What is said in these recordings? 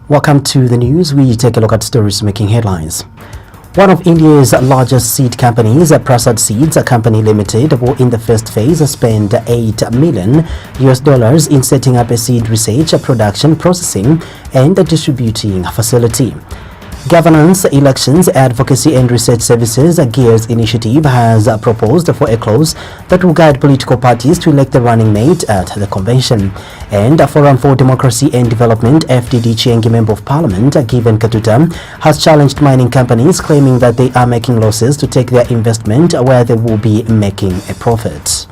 Welcome to the news. We take a look at stories making headlines. One of India's largest seed companies, Prasad Seeds Company Limited, will in the first phase spend $8 million in setting up a seed research, production, processing and distributing facility. Governance, Elections, Advocacy and Research Services GEARS initiative has proposed for a clause that will guide political parties to elect the running mate at the convention. And Forum for Democracy and Development FDD Chiengi Member of Parliament Given Katuta has challenged mining companies claiming that they are making losses to take their investment where they will be making a profit.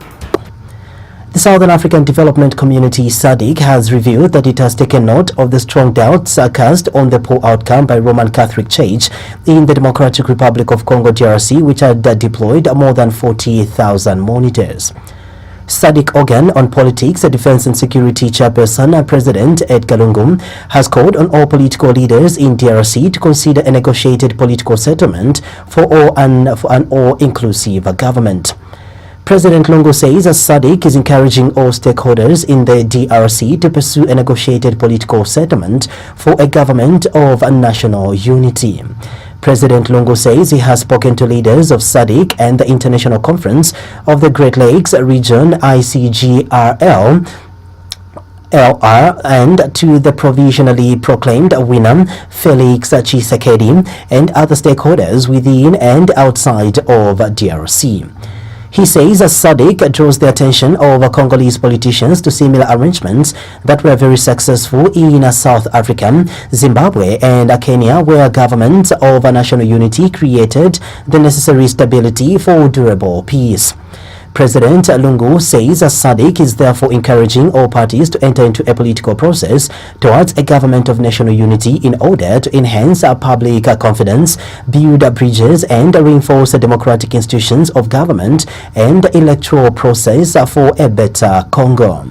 The Southern African Development Community SADC has revealed that it has taken note of the strong doubts cast on the poll outcome by Roman Catholic Church in the Democratic Republic of Congo DRC, which had deployed more than 40,000 monitors. SADC organ on politics, defense and security chairperson President Edgar Lungu has called on all political leaders in DRC to consider a negotiated political settlement for an all-inclusive government. President Lungu says SADC is encouraging all stakeholders in the DRC to pursue a negotiated political settlement for a government of national unity. President Lungu says he has spoken to leaders of SADC and the International Conference of the Great Lakes Region ICGLR and to the provisionally proclaimed winner Felix Tshisekedi and other stakeholders within and outside of DRC. He says SADC draws the attention of Congolese politicians to similar arrangements that were very successful in South Africa, Zimbabwe and Kenya, where governments of national unity created the necessary stability for durable peace. President Lungu says SADC is therefore encouraging all parties to enter into a political process towards a government of national unity in order to enhance public confidence, build bridges and reinforce the democratic institutions of government and electoral process for a better Congo.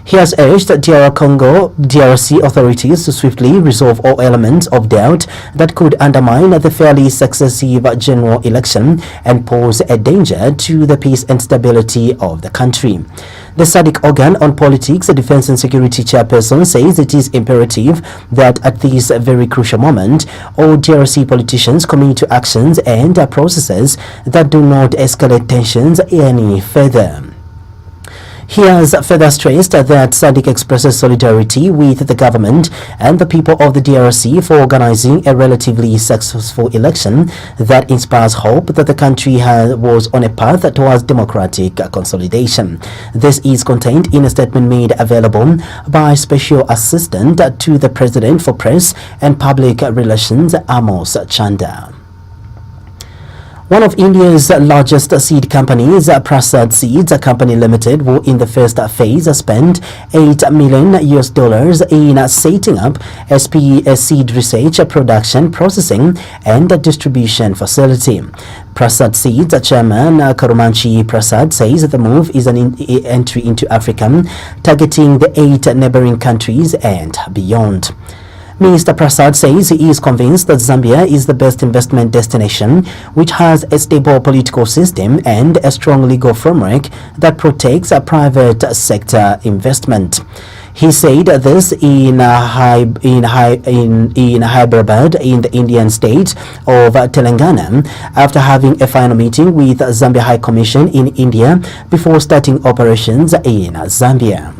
He has urged DRC authorities to swiftly resolve all elements of doubt that could undermine the fairly successive general election and pose a danger to the peace and stability of the country. The SADC organ on politics, defense and security chairperson says it is imperative that at this very crucial moment, all DRC politicians commit to actions and processes that do not escalate tensions any further. He has further stressed that SADC expresses solidarity with the government and the people of the DRC for organizing a relatively successful election that inspires hope that the country was on a path towards democratic consolidation. This is contained in a statement made available by Special Assistant to the President for Press and Public Relations Amos Chanda. One of India's largest seed companies, Prasad Seeds Company Limited, will in the first phase spend $8 million in setting up a seed research, production, processing and distribution facility. Prasad Seeds Chairman Karumanchi Prasad says the move is an entry into Africa, targeting the 8 neighboring countries and beyond. Mr. Prasad says he is convinced that Zambia is the best investment destination, which has a stable political system and a strong legal framework that protects private sector investment. He said this in Hyderabad in the Indian state of Telangana after having a final meeting with Zambia High Commission in India before starting operations in Zambia.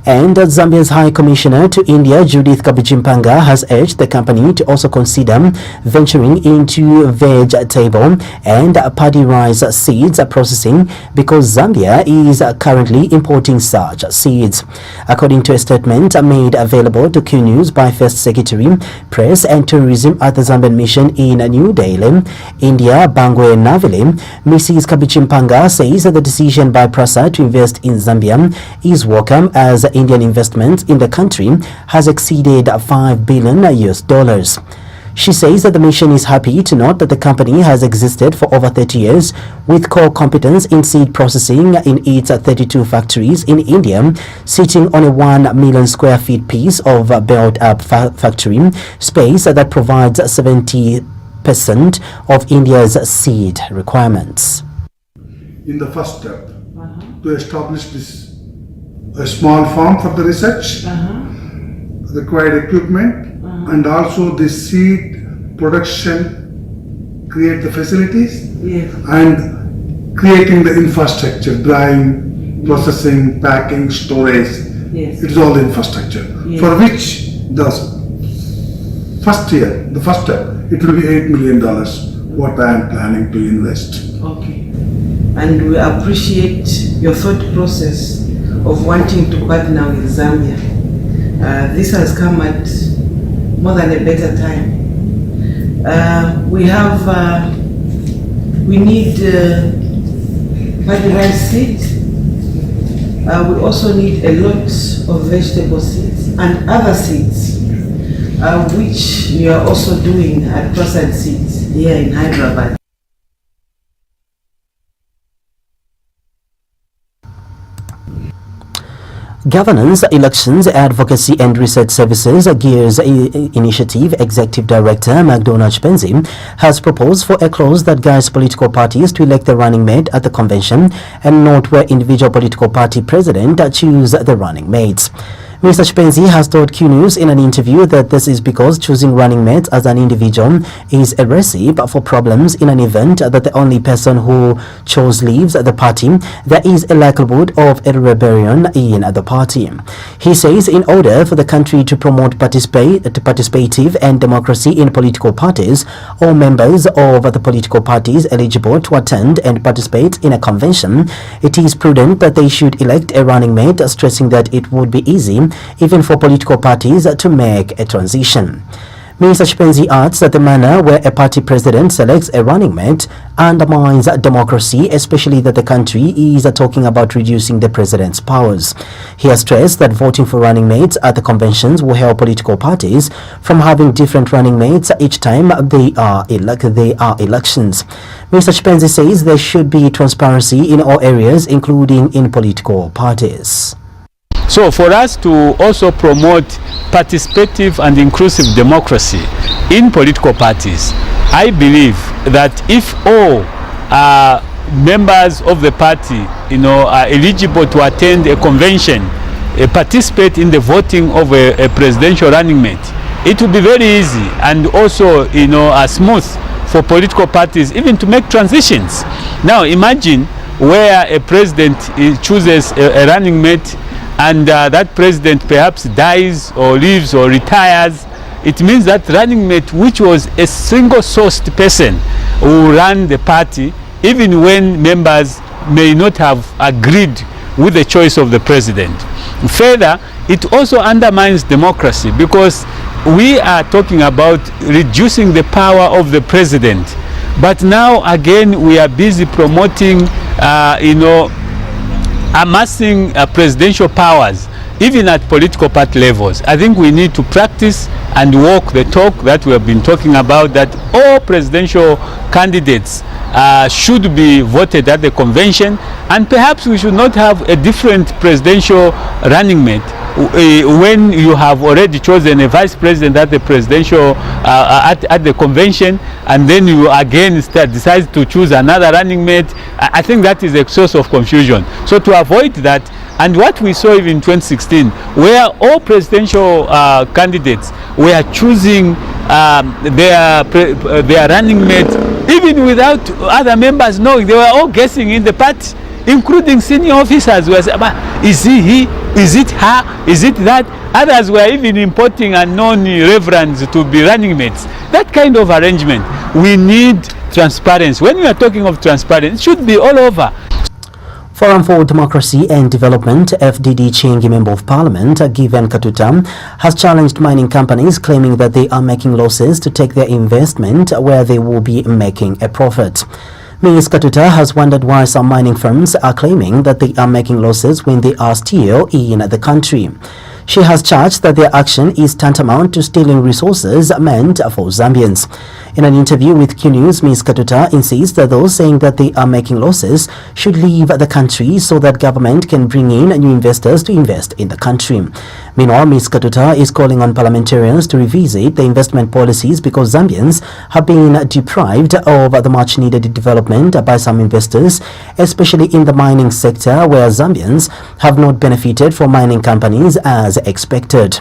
And Zambia's High Commissioner to India, Judith Kabuchimpanga, has urged the company to also consider venturing into vegetable and paddy rice seeds processing because Zambia is currently importing such seeds. According to a statement made available to Q News by First Secretary, Press and Tourism at the Zambian Mission in New Delhi, India, Bangwe Navile, Mrs. Kabuchimpanga says that the decision by Prasad to invest in Zambia is welcome as Indian investment in the country has exceeded $5 billion. She says that the mission is happy to note that the company has existed for over 30 years with core competence in seed processing in its 32 factories in India, sitting on a 1 million square feet piece of built-up factory space that provides 70% of India's seed requirements. In the first step, to establish this a small farm for the research, required equipment and also the seed production, create the facilities and creating the infrastructure, drying, processing, packing, storage. It is all infrastructure for which the first step, it will be $8 million what I am planning to invest. Okay. And we appreciate your thought process of wanting to partner with Zambia. This has come at more than a better time. We need paddy rice seed. We also need a lot of vegetable seeds and other seeds, which we are also doing at Prasad Seeds here in Hyderabad. Governance, Elections, Advocacy and Research Services GEARS Initiative Executive Director McDonald Chipenzi has proposed for a clause that guides political parties to elect the running mate at the convention and not where individual political party president choose the running mates. Mr. Chipenzi has told Q News in an interview that this is because choosing running mates as an individual is a recipe for problems in an event that the only person who chose leaves the party. There is a likelihood of a rebellion in the party. He says in order for the country to promote participative and democracy in political parties, all members of the political parties eligible to attend and participate in a convention, it is prudent that they should elect a running mate, stressing that it would be easy even for political parties to make a transition. Mr. Chipenzi adds that the manner where a party president selects a running mate undermines democracy, especially that the country is talking about reducing the president's powers. He has stressed that voting for running mates at the conventions will help political parties from having different running mates each time they are elections. Mr. Chipenzi says there should be transparency in all areas, including in political parties. So for us to also promote participative and inclusive democracy in political parties, I believe that if all members of the party, are eligible to attend a convention, participate in the voting of a presidential running mate, it will be very easy and also, smooth for political parties even to make transitions. Now imagine where a president chooses a running mate and that president perhaps dies or leaves or retires. It means that running mate, which was a single-sourced person who ran the party, even when members may not have agreed with the choice of the president. Further, it also undermines democracy because we are talking about reducing the power of the president. But now again we are busy promoting, amassing presidential powers even at political party levels. I think we need to practice and walk the talk that we have been talking about, that all presidential candidates should be voted at the convention, and perhaps we should not have a different presidential running mate when you have already chosen a vice president at the presidential at the convention, and then you again decide to choose another running mate. I think that is a source of confusion. So to avoid that, and what we saw even in 2016, where all presidential candidates were choosing their running mate even without other members knowing, they were all guessing in the party, including senior officers who were saying, is he, is it her, is it that? Others were even importing unknown reverends to be running mates. That kind of arrangement, we need transparency. When we are talking of transparency, it should be all over. Forum for Democracy and Development, FDD Chingi Member of Parliament, Given Katuta, has challenged mining companies claiming that they are making losses to take their investment where they will be making a profit. Ms. Katuta has wondered why some mining firms are claiming that they are making losses when they are still in the country. She has charged that their action is tantamount to stealing resources meant for Zambians. In an interview with Q News, Ms. Katuta insists that those saying that they are making losses should leave the country so that government can bring in new investors to invest in the country. Meanwhile, Ms. Katuta is calling on parliamentarians to revisit the investment policies because Zambians have been deprived of the much-needed development by some investors, especially in the mining sector where Zambians have not benefited from mining companies as expected.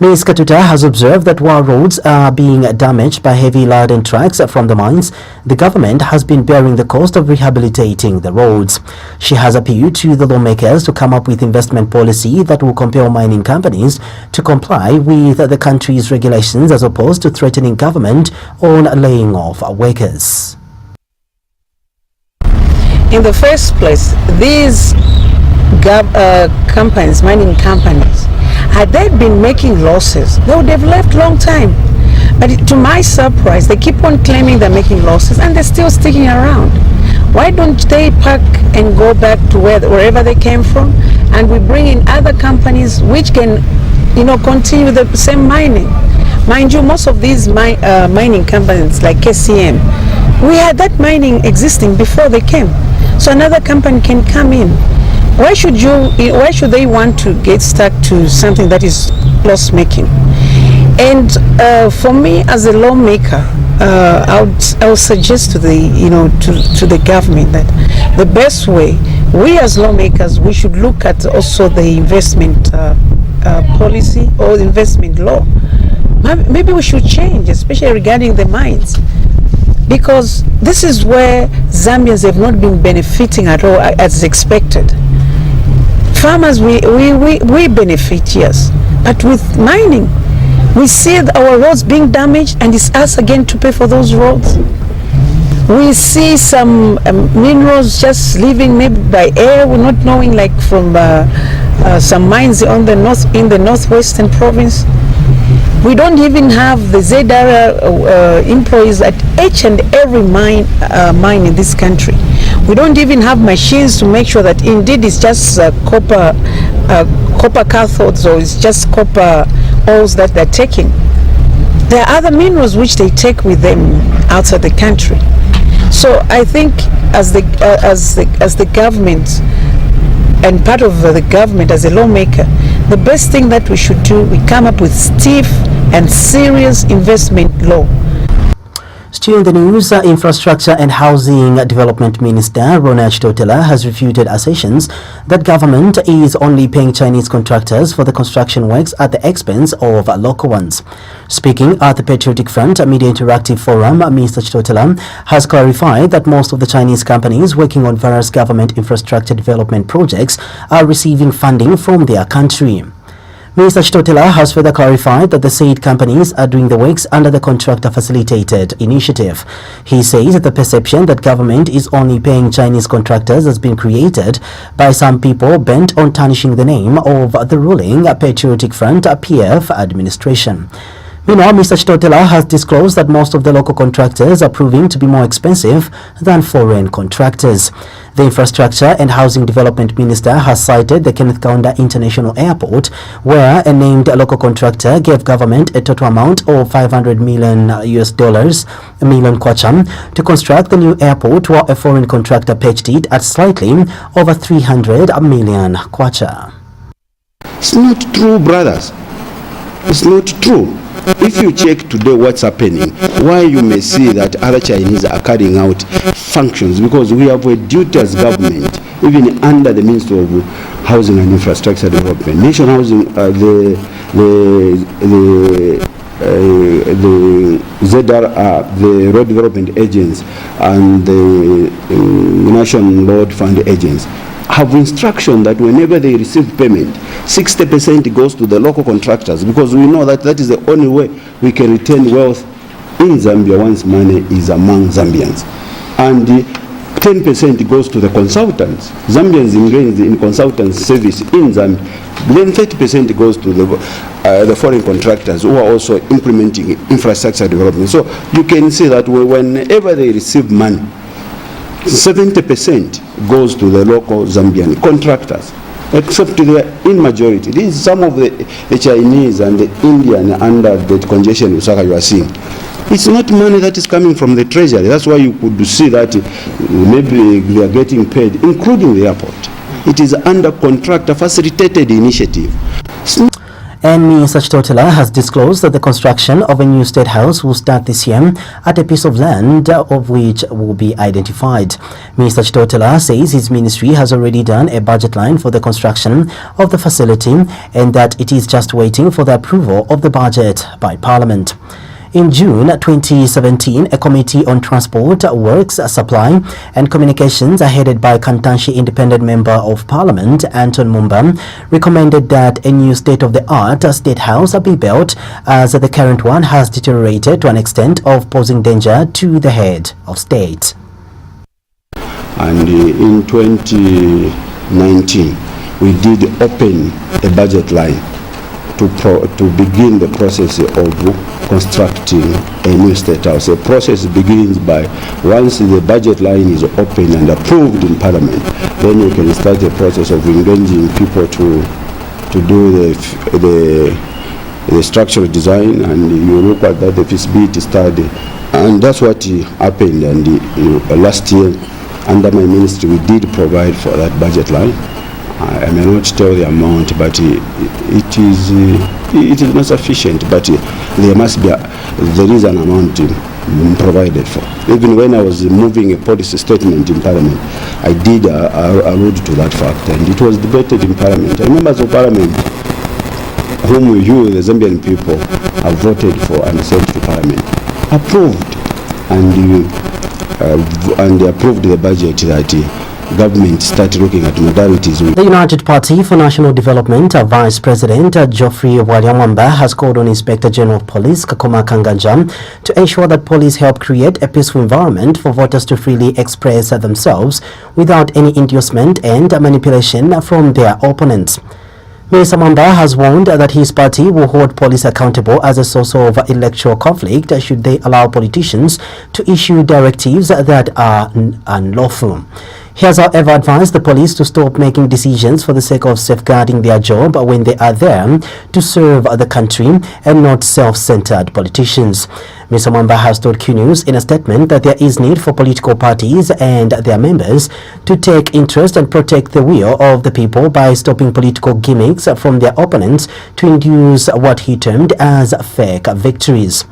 Ms. Katuta has observed that while roads are being damaged by heavy laden trucks from the mines, the government has been bearing the cost of rehabilitating the roads. She has appealed to the lawmakers to come up with investment policy that will compel mining companies to comply with the country's regulations as opposed to threatening government on laying off workers. In the first place, these companies, mining companies, had they been making losses, they would have left long time. But to my surprise, they keep on claiming they're making losses and they're still sticking around. Why don't they pack and go back to wherever they came from, and we bring in other companies which can, continue the same mining? Mind you, most of these mining companies like KCM, we had that mining existing before they came. So another company can come in. Why should they want to get stuck to something that is loss making? And for me as a lawmaker, I would suggest to the government that the best way, we as lawmakers, we should look at also the investment policy or the investment law. Maybe we should change, especially regarding the mines, because this is where Zambians have not been benefiting at all as expected. Farmers, we benefit, yes, but with mining, we see our roads being damaged and it's us again to pay for those roads. We see some minerals just leaving maybe by air, we're not knowing, like from some mines in the northwestern province. We don't even have the ZR employees at each and every mine in this country. We don't even have machines to make sure that indeed it's just copper cathodes, or it's just copper ores that they're taking. There are other minerals which they take with them outside the country. So I think as the government, and part of the government as a lawmaker, the best thing that we should do, we come up with stiff and serious investment law. Still in the news, Infrastructure and Housing Development Minister Rona Chitotela has refuted assertions that government is only paying Chinese contractors for the construction works at the expense of local ones. Speaking at the Patriotic Front Media Interactive Forum, Mr. Chitotela has clarified that most of the Chinese companies working on various government infrastructure development projects are receiving funding from their country. Mr. Chitotela has further clarified that the said companies are doing the works under the contractor facilitated initiative. He says that the perception that government is only paying Chinese contractors has been created by some people bent on tarnishing the name of the ruling Patriotic Front PF administration. Meanwhile, Mr. Chitotela has disclosed that most of the local contractors are proving to be more expensive than foreign contractors. The Infrastructure and Housing Development Minister has cited the Kenneth Kaunda International Airport, where a named local contractor gave government a total amount of $500 million kwacha to construct the new airport, while a foreign contractor pitched it at slightly over 300 million kwacha. It's not true, brothers. It's not true. If you check today what's happening, why you may see that other Chinese are carrying out functions, because we have a duty as government, even under the Ministry of Housing and Infrastructure Development, Nation Housing, the ZRR, the Road Development Agents, and the National Road Fund Agents have instruction that whenever they receive payment, 60% goes to the local contractors, because we know that that is the only way we can retain wealth in Zambia once money is among Zambians. And 10% goes to the consultants. Zambians engaged in consultant service in Zambia. Then 30% goes to the foreign contractors who are also implementing infrastructure development. So you can see that whenever they receive money, 70% goes to the local Zambian contractors, except they are in majority. This is some of the Chinese and the Indian under the congestion Lusaka you are seeing. It's not money that is coming from the treasury. That's why you could see that maybe they are getting paid, including the airport. It is under contractor facilitated initiative. And Mr. Chitotela has disclosed that the construction of a new state house will start this year at a piece of land of which will be identified. Mr. Chitotela says his ministry has already done a budget line for the construction of the facility and that it is just waiting for the approval of the budget by Parliament. In June 2017, a committee on transport, works, supply and communications headed by Kantanshi Independent Member of Parliament Anton Mumba recommended that a new state-of-the-art state house be built as the current one has deteriorated to an extent of posing danger to the head of state. And in 2019, we did open a budget line to begin the process of constructing a new state house. The process begins by, once the budget line is open and approved in Parliament, then you can start the process of engaging people to do the structural design, and you look at that, the feasibility study, and that's what happened. And last year, under my ministry, we did provide for that budget line. I may not tell the amount, but it is not sufficient. But there is an amount provided for. Even when I was moving a policy statement in Parliament, I did allude to that fact, and it was debated in Parliament. And members of Parliament, whom you, the Zambian people, have voted for and sent to Parliament, approved and approved the budget that government started looking at modalities. The United Party for National Development Vice President Geoffrey Walyamwamba has called on Inspector General of Police Kakoma Kanganja to ensure that police help create a peaceful environment for voters to freely express themselves without any inducement and manipulation from their opponents. Mr. Mwamba has warned that his party will hold police accountable as a source of electoral conflict should they allow politicians to issue directives that are unlawful. He has, however, advised the police to stop making decisions for the sake of safeguarding their job when they are there to serve the country and not self-centered politicians. Mr. Mwamba has told Q News in a statement that there is need for political parties and their members to take interest and protect the will of the people by stopping political gimmicks from their opponents to induce what he termed as fake victories.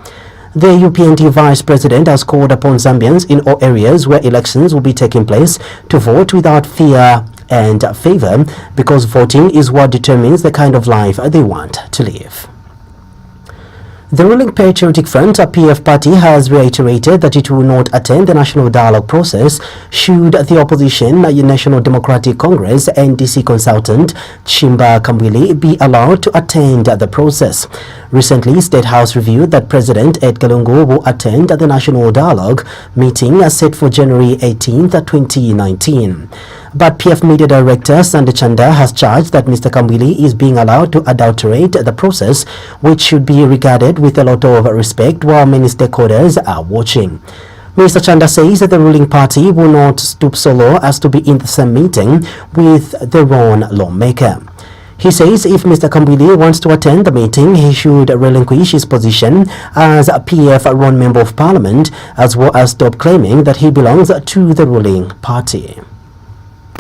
The UPND Vice President has called upon Zambians in all areas where elections will be taking place to vote without fear and favor, because voting is what determines the kind of life they want to live. The ruling Patriotic Front, a PF party, has reiterated that it will not attend the national dialogue process should the opposition National Democratic Congress NDC consultant Chimba Kambwili be allowed to attend the process. Recently, State House reviewed that President Edgar Lungu will attend the national dialogue meeting set for January 18, 2019. But PF Media Director Sandy Chanda has charged that Mr. Kambwili is being allowed to adulterate the process, which should be regarded with a lot of respect while many stakeholders are watching. Mr. Chanda says that the ruling party will not stoop so low as to be in the same meeting with the wrong lawmaker. He says if Mr. Kambwili wants to attend the meeting, he should relinquish his position as a PF Ron Member of Parliament, as well as stop claiming that he belongs to the ruling party.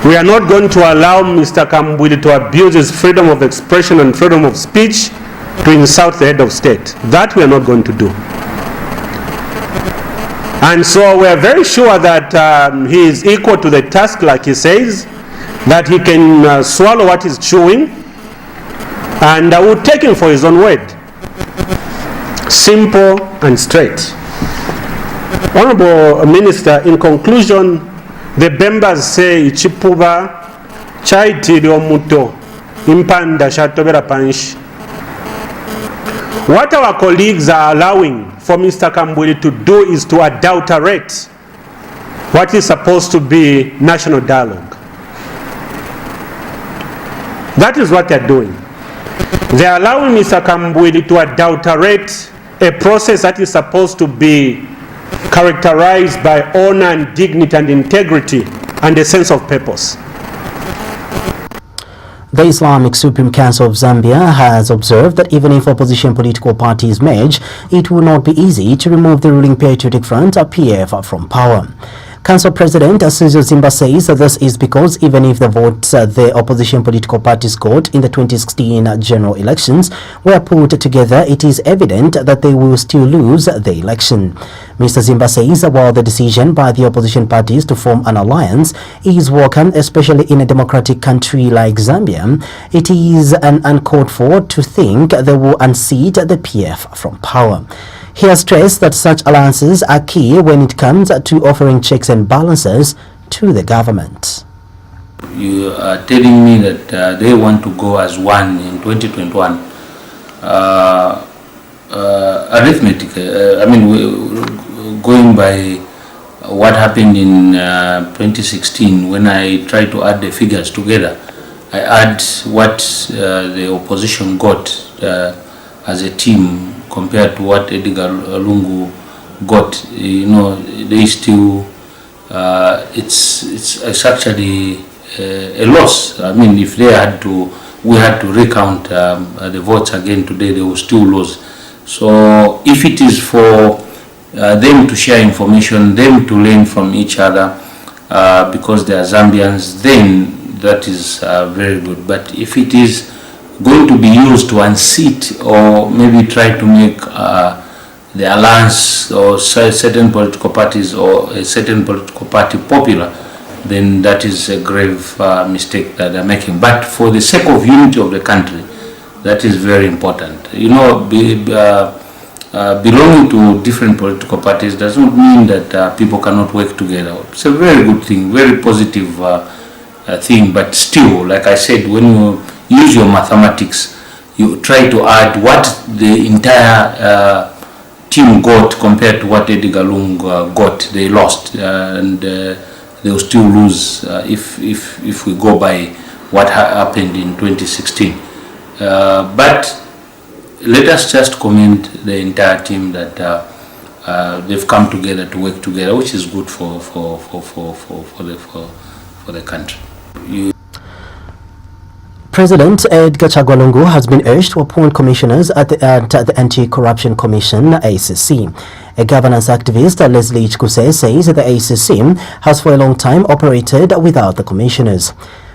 We are not going to allow Mr. Kambwili to abuse his freedom of expression and freedom of speech to insult the head of state. That we are not going to do. And so we are very sure that he is equal to the task, like he says, that he can swallow what he's chewing, and I will take him for his own word. Simple and straight. Honorable Minister, in conclusion, the members say Chipuba chaitiri omuto impanda shatobera panshi. What our colleagues are allowing for Mr. Kambwili to do is to adulterate what is supposed to be national dialogue. That is what they're doing. They're allowing Mr. Kambwili to adulterate a process that is supposed to be characterized by honor and dignity and integrity and a sense of purpose. The Islamic Supreme Council of Zambia has observed that even if opposition political parties merge, it will not be easy to remove the ruling Patriotic Front, PF, from power. Council President Asuzu Zimba says this is because even if the votes the opposition political parties got in the 2016 general elections were put together, it is evident that they will still lose the election. Mr. Zimba says while the decision by the opposition parties to form an alliance is welcome, especially in a democratic country like Zambia, it is an uncalled for to think they will unseat the PF from power. He has stressed that such alliances are key when it comes to offering checks and balances to the government. You are telling me that they want to go as one in 2021. Arithmetic, going by what happened in 2016, when I tried to add the figures together, I add what the opposition got as a team compared to what Edgar Lungu got. You know, they still it's actually a loss. I mean, if they had to, we had to recount the votes again today, they will still lose. So if it is for them to share information, them to learn from each other, because they are Zambians, then that is very good. But if it is going to be used to unseat or maybe try to make the alliance or certain political parties or a certain political party popular, then that is a grave mistake that they're making. But for the sake of unity of the country, that is very important. You know, belonging to different political parties does not mean that people cannot work together. It's a very good thing, very positive thing, but still, like I said, when you use your mathematics, you try to add what the entire team got compared to what Edgar Lungu got. They lost, and they will still lose if we go by what happened in 2016. But let us just commend the entire team that they've come together to work together, which is good for the country. President Edgar Chagwa Lungu has been urged to appoint commissioners at the Anti-Corruption Commission, ACC. A governance activist, Leslie Chikuse, says the ACC has for a long time operated without the commissioners.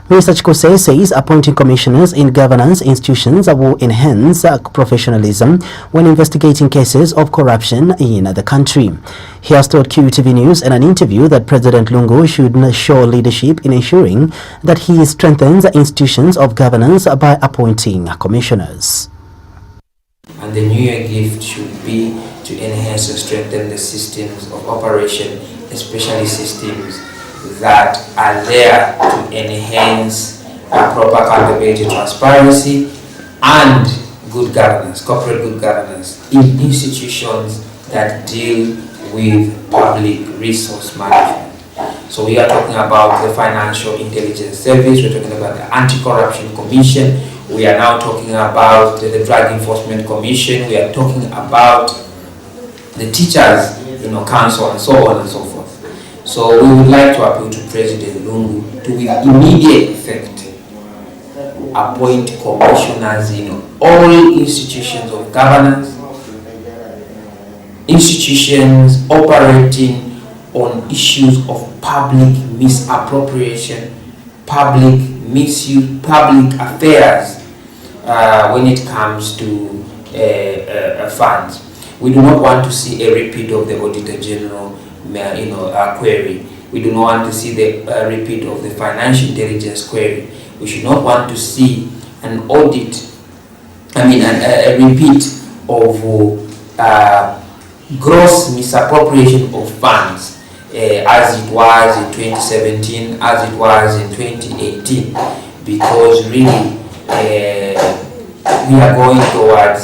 Mr. Chikuse says appointing commissioners in governance institutions will enhance professionalism when investigating cases of corruption in the country. He has told QTV News in an interview that President Lungu should show leadership in ensuring that he strengthens institutions of governance by appointing commissioners. And the New Year gift should be to enhance and strengthen the systems of operation, especially systems that are there to enhance proper accountability, transparency, and good governance, corporate good governance in institutions that deal with public resource management. So we are talking about the Financial Intelligence Service, we're talking about the Anti-Corruption Commission, we are now talking about the Drug Enforcement Commission, we are talking about the Teachers Council, and so on and so forth. So we would like to appeal to President Lungu to, with immediate effect, appoint commissioners in all institutions of governance, institutions operating on issues of public misappropriation, public misuse, public affairs when it comes to funds. We do not want to see a repeat of the Auditor General query. We do not want to see the repeat of the Financial Intelligence query. We should not want to see an audit, a repeat of gross misappropriation of funds as it was in 2017, as it was in 2018, because really we are going towards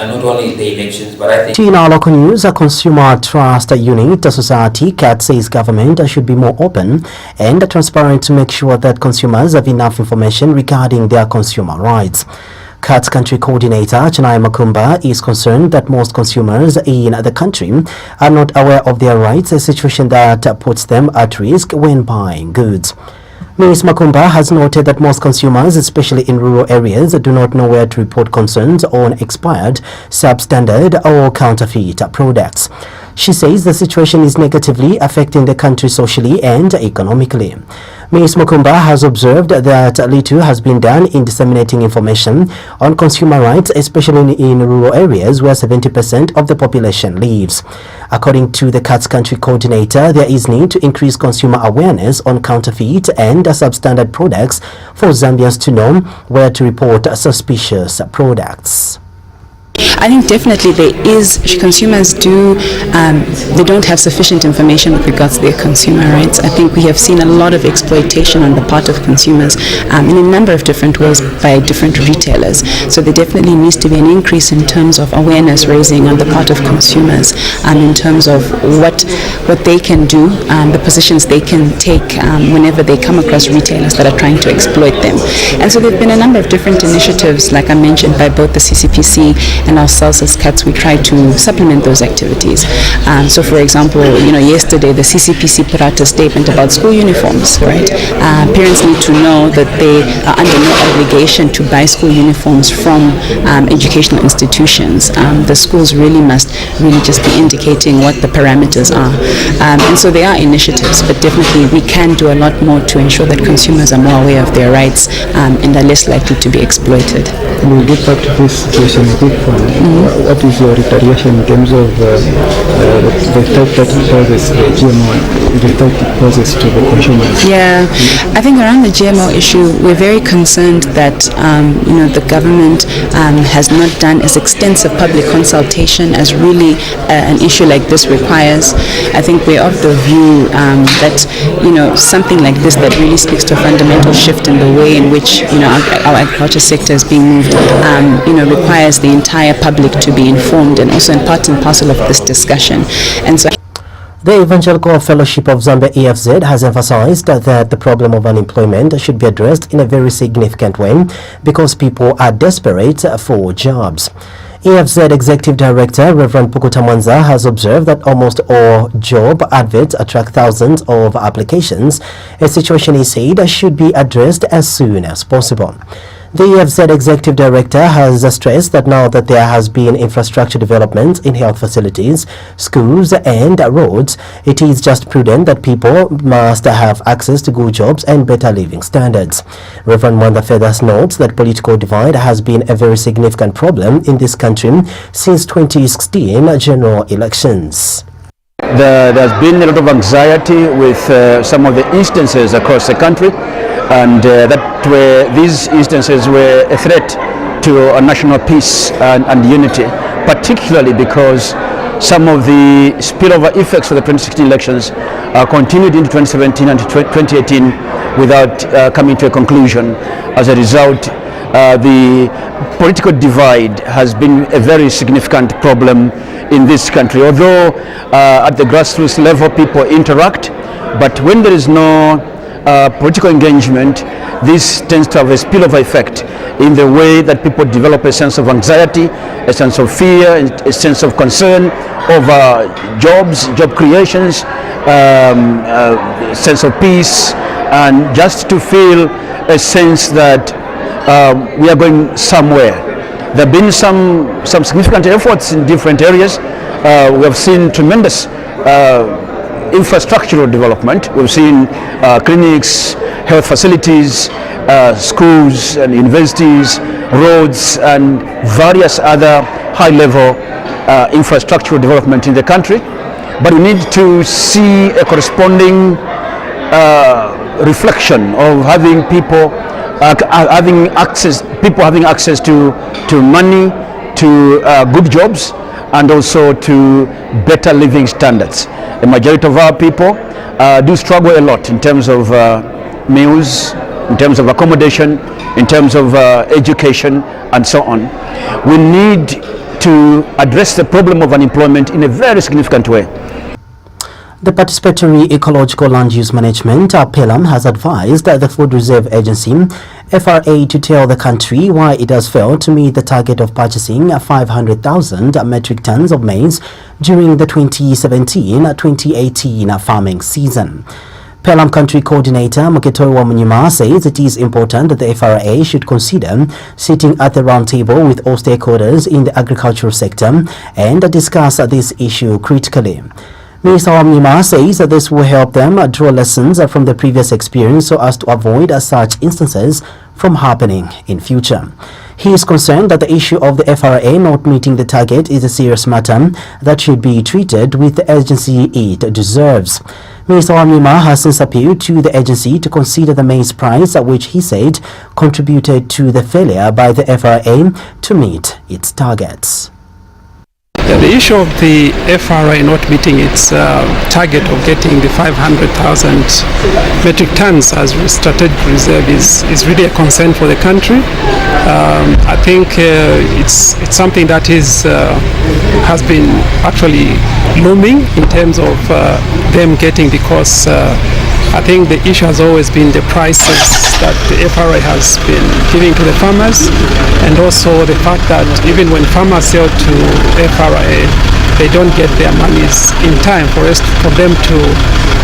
not only the elections, but I think... In our local news, a Consumer Trust Unit Society, CAT, says government should be more open and transparent to make sure that consumers have enough information regarding their consumer rights. CAT's country coordinator, Chinai Makumba, is concerned that most consumers in the country are not aware of their rights, a situation that puts them at risk when buying goods. Ms. Makumba has noted that most consumers, especially in rural areas, do not know where to report concerns on expired, substandard or counterfeit products. She says the situation is negatively affecting the country socially and economically. Ms. Mukumba has observed that little has been done in disseminating information on consumer rights, especially in rural areas where 70% of the population lives. According to the CATS country coordinator, there is need to increase consumer awareness on counterfeit and substandard products for Zambians to know where to report suspicious products. I think definitely consumers they don't have sufficient information with regards to their consumer rights. I think we have seen a lot of exploitation on the part of consumers in a number of different ways by different retailers. So there definitely needs to be an increase in terms of awareness raising on the part of consumers in terms of what they can do, the positions they can take whenever they come across retailers that are trying to exploit them. And so there have been a number of different initiatives, like I mentioned, by both the CCPC and ourselves as CATS. We try to supplement those activities. So for example, yesterday the CCPC put out a statement about school uniforms, right? Parents need to know that they are under no obligation to buy school uniforms from educational institutions. The schools must just be indicating what the parameters are. And so there are initiatives, but definitely we can do a lot more to ensure that consumers are more aware of their rights and are less likely to be exploited. We'll get back to this situation a bit further. What is your retaliation in terms of the threat that it poses to GMO, the threat it poses to the consumers? Yeah, I think around the GMO issue, we're very concerned that the government has not done as extensive public consultation as really an issue like this requires. I think we're of the view that something like this that really speaks to a fundamental shift in the way in which our agriculture sector is being moved requires the entire public to be informed and also in part and parcel of this discussion. And so the Evangelical Fellowship of Zambia EFZ has emphasized that the problem of unemployment should be addressed in a very significant way because people are desperate for jobs. EFZ Executive Director Reverend Pukuta Mwanza has observed that almost all job adverts attract thousands of applications, a situation he said should be addressed as soon as possible. The EFZ Executive Director has stressed that now that there has been infrastructure development in health facilities, schools and roads, it is just prudent that people must have access to good jobs and better living standards. Reverend Mwanda further notes that political divide has been a very significant problem in this country since 2016 general elections. There's been a lot of anxiety with some of the instances across the country, and these instances were a threat to our national peace and unity, particularly because some of the spillover effects of the 2016 elections continued into 2017 and 2018 without coming to a conclusion. As a result, the political divide has been a very significant problem in this country. Although at the grassroots level people interact, but when there is no political engagement, this tends to have a spillover effect in the way that people develop a sense of anxiety, a sense of fear, a sense of concern over jobs, job creations, sense of peace, and just to feel a sense that we are going somewhere. There have been some significant efforts in different areas. We have seen tremendous infrastructural development. We've seen clinics, health facilities, schools and universities, roads and various other high-level infrastructural development in the country. But we need to see a corresponding reflection of having people having access to money, to good jobs, and also to better living standards. The majority of our people do struggle a lot in terms of meals, in terms of accommodation, in terms of education, and so on. We need to address the problem of unemployment in a very significant way. The Participatory Ecological Land Use Management, PELAM, has advised the Food Reserve Agency, FRA, to tell the country why it has failed to meet the target of purchasing 500,000 metric tons of maize during the 2017-2018 farming season. Pelham Country Coordinator Muketoi Wamunyima says it is important that the FRA should consider sitting at the round table with all stakeholders in the agricultural sector and discuss this issue critically. Mr. Wamunyima says that this will help them draw lessons from the previous experience so as to avoid such instances from happening in future. He is concerned that the issue of the FRA not meeting the target is a serious matter that should be treated with the urgency it deserves. Mr. Wamunyima has since appealed to the agency to consider the maize price, which he said contributed to the failure by the FRA to meet its targets. The issue of the FRA not meeting its target of getting the 500,000 metric tons as strategic reserve is really a concern for the country. I think it's something that has been actually looming in terms of them getting, because I think the issue has always been the prices that the FRA has been giving to the farmers, and also the fact that even when farmers sell to FRA, they don't get their monies in time for them to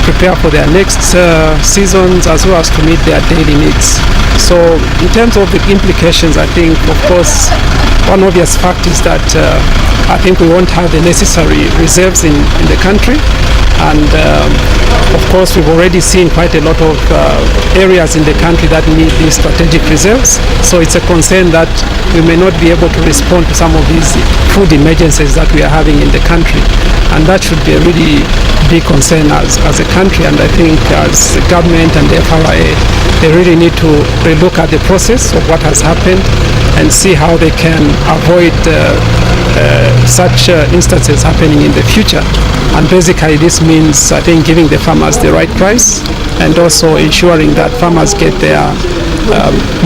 prepare for their next seasons, as well as to meet their daily needs. So in terms of the implications, I think, of course, one obvious fact is that I think we won't have the necessary reserves in the country. And of course, we've already seen quite a lot of areas in the country that need these strategic reserves. So it's a concern that we may not be able to respond to some of these food emergencies that we are having in the country. And that should be a really big concern as a country. And I think as the government and the FRA, they really need to relook at the process of what has happened and see how they can avoid such instances happening in the future. And basically this means, I think, giving the farmers the right price and also ensuring that farmers get their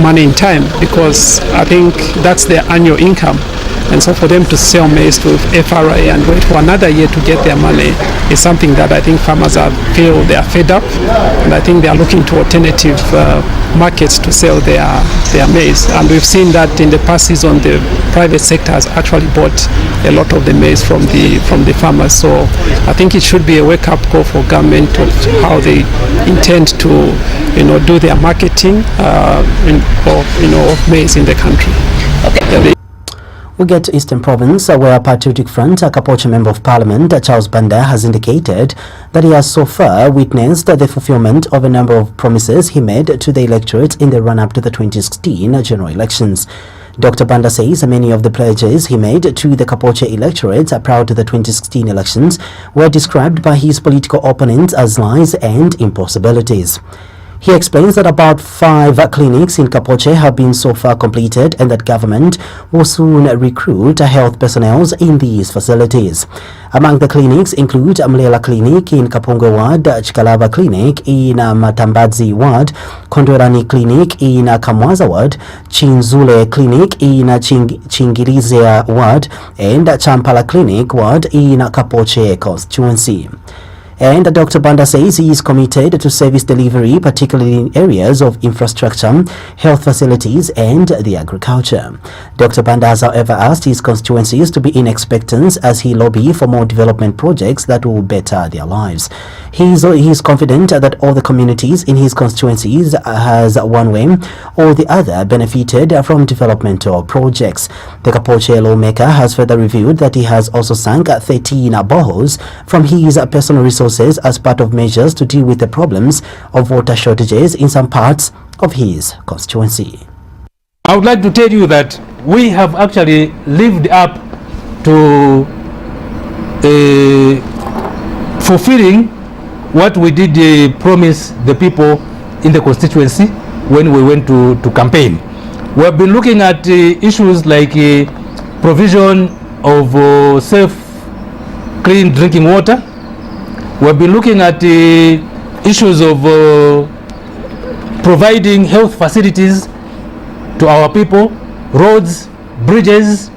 money in time, because I think that's their annual income. And so for them to sell maize to FRA and wait for another year to get their money is something that I think farmers feel they are fed up, and I think they are looking to alternative markets to sell their maize. And we've seen that in the past season the private sector has actually bought a lot of the maize from the farmers. So I think it should be a wake-up call for government of how they intend to do their marketing of maize in the country. Okay. We get to Eastern Province, where Patriotic Front, a Kapoche Member of Parliament, Charles Banda, has indicated that he has so far witnessed the fulfillment of a number of promises he made to the electorate in the run-up to the 2016 general elections. Dr. Banda says many of the pledges he made to the Kapoche electorate prior to the 2016 elections were described by his political opponents as lies and impossibilities. He explains that about 5 clinics in Kapoche have been so far completed and that government will soon recruit health personnel in these facilities. Among the clinics include Mlela Clinic in Kapungwe Ward, Chikalaba Clinic in Matambazi Ward, Kondorani Clinic in Kamwaza Ward, Chinzule Clinic in Chingilizia Ward, and Champala Clinic Ward in Kapoche constituency. And Dr. Banda says he is committed to service delivery, particularly in areas of infrastructure, health facilities, and the agriculture. Dr. Banda has, however, asked his constituencies to be in expectance as he lobbies for more development projects that will better their lives. He is confident that all the communities in his constituencies has one way or the other benefited from developmental projects. The Kapoche lawmaker has further revealed that he has also sunk 13 boreholes from his personal resources as part of measures to deal with the problems of water shortages in some parts of his constituency. I would like to tell you that we have actually lived up to fulfilling what we did promise the people in the constituency when we went to campaign. We have been looking at issues like provision of safe, clean drinking water. We have been looking at issues of providing health facilities to our people, roads, bridges.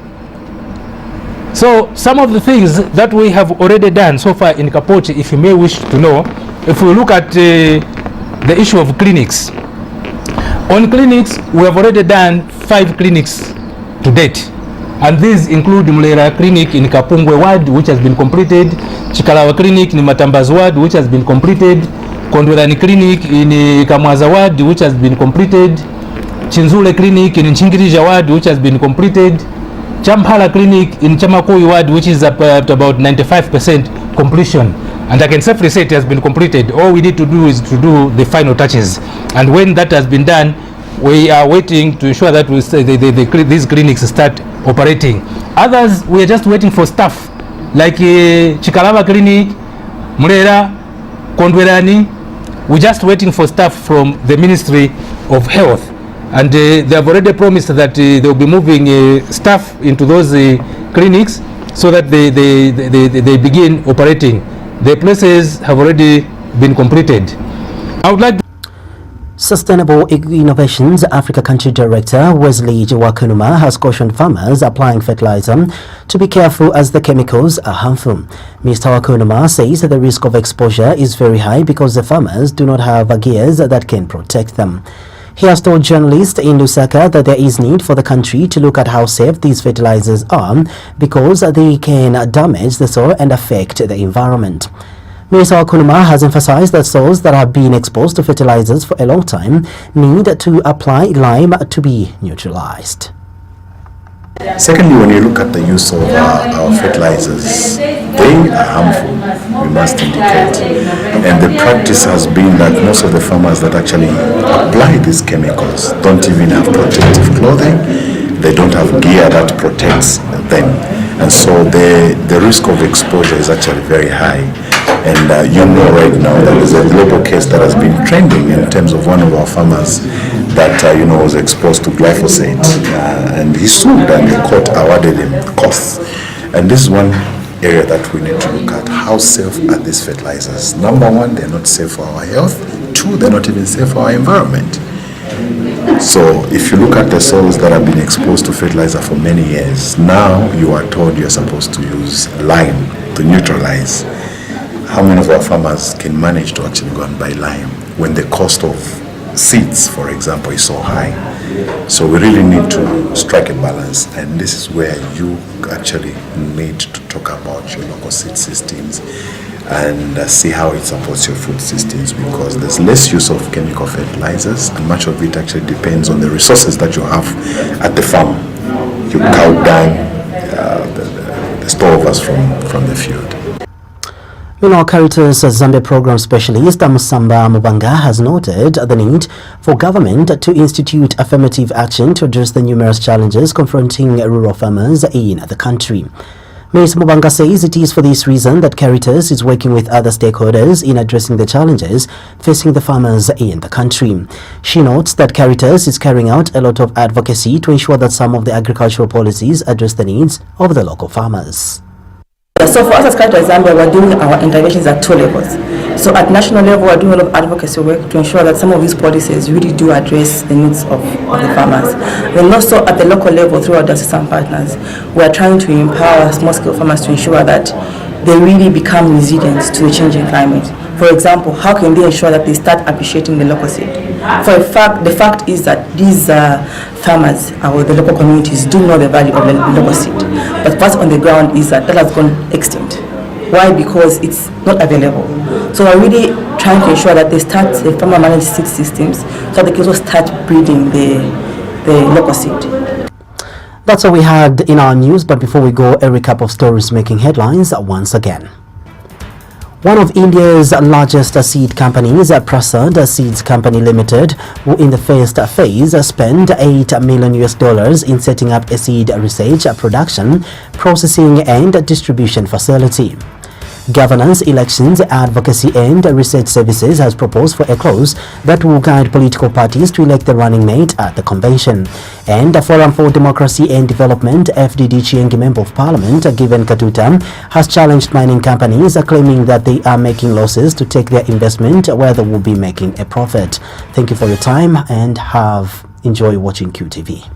So some of the things that we have already done so far in Kapoche, if you may wish to know, if we look at the issue of clinics. On clinics, we have already done 5 clinics to date. And these include Mlela Clinic in Kapungwe Ward, which has been completed, Chikalawa Clinic in Matambazi Ward, which has been completed, Kondwerani Clinic in Kamwaza Ward, which has been completed, Chinzule Clinic in Chingirija Ward, which has been completed, Champala Clinic in Chamakui Ward, which is at about 95% completion. And I can safely say it has been completed. All we need to do is to do the final touches. And when that has been done, we are waiting to ensure that these clinics start operating. Others, we are just waiting for staff, like Chikalaba Clinic, Murera, Kondwerani. We're just waiting for staff from the Ministry of Health. And they have already promised that they will be moving staff into those clinics so that they begin operating. The places have already been completed. I would like Sustainable Innovations Africa Country Director Wesley Wakunuma has cautioned farmers applying fertilizer to be careful as the chemicals are harmful. Mr. Wakunuma says that the risk of exposure is very high because the farmers do not have gears that can protect them. He has told journalists in Lusaka that there is need for the country to look at how safe these fertilizers are because they can damage the soil and affect the environment. Mr. Wakunuma has emphasized that soils that have been exposed to fertilizers for a long time need to apply lime to be neutralized. Secondly, when you look at the use of our fertilizers, they are harmful, we must indicate. And the practice has been that most of the farmers that actually apply these chemicals don't even have protective clothing, they don't have gear that protects them. And so the risk of exposure is actually very high. And you know right now that there's a global case that has been trending in terms of one of our farmers that was exposed to glyphosate, and he sued and the court awarded him costs. And this is one area that we need to look at. How safe are these fertilizers? Number one, they're not safe for our health. Two, they're not even safe for our environment. So if you look at the soils that have been exposed to fertilizer for many years, now you are told you're supposed to use lime to neutralize. How many of our farmers can manage to actually go and buy lime when the cost of seeds, for example, is so high? So we really need to strike a balance, and this is where you actually need to talk about your local seed systems and see how it supports your food systems, because there's less use of chemical fertilizers and much of it actually depends on the resources that you have at the farm. You cow dung, the stopovers from the field. Meanwhile, Caritas Zambia Program Specialist Musamba Mubanga has noted the need for government to institute affirmative action to address the numerous challenges confronting rural farmers in the country. Ms. Mubanga says it is for this reason that Caritas is working with other stakeholders in addressing the challenges facing the farmers in the country. She notes that Caritas is carrying out a lot of advocacy to ensure that some of the agricultural policies address the needs of the local farmers. So for us as Caritas Zambia, we're doing our interventions at two levels. So at national level, we're doing a lot of advocacy work to ensure that some of these policies really do address the needs of the farmers. And also at the local level, through our assistance partners, we're trying to empower small-scale farmers to ensure that they really become resilient to the changing climate. For example, how can they ensure that they start appreciating the local seed? For a fact, the fact is that these farmers or the local communities do know the value of the local seed. But what's on the ground is that has gone extinct. Why? Because it's not available. So we're really trying to ensure that they start the farmer managed seed systems so they can also start breeding the local seed. That's all we had in our news, but before we go, a recap of stories making headlines once again. One of India's largest seed companies, Prasad Seeds Company Limited, who in the first phase spent $8 million in setting up a seed research, production, processing and distribution facility. Governance, Elections, Advocacy and Research Services has proposed for a clause that will guide political parties to elect the running mate at the convention. And the Forum for Democracy and Development, FDD Chiengi Member of Parliament, Given Katuta, has challenged mining companies, claiming that they are making losses to take their investment where they will be making a profit. Thank you for your time and enjoy watching QTV.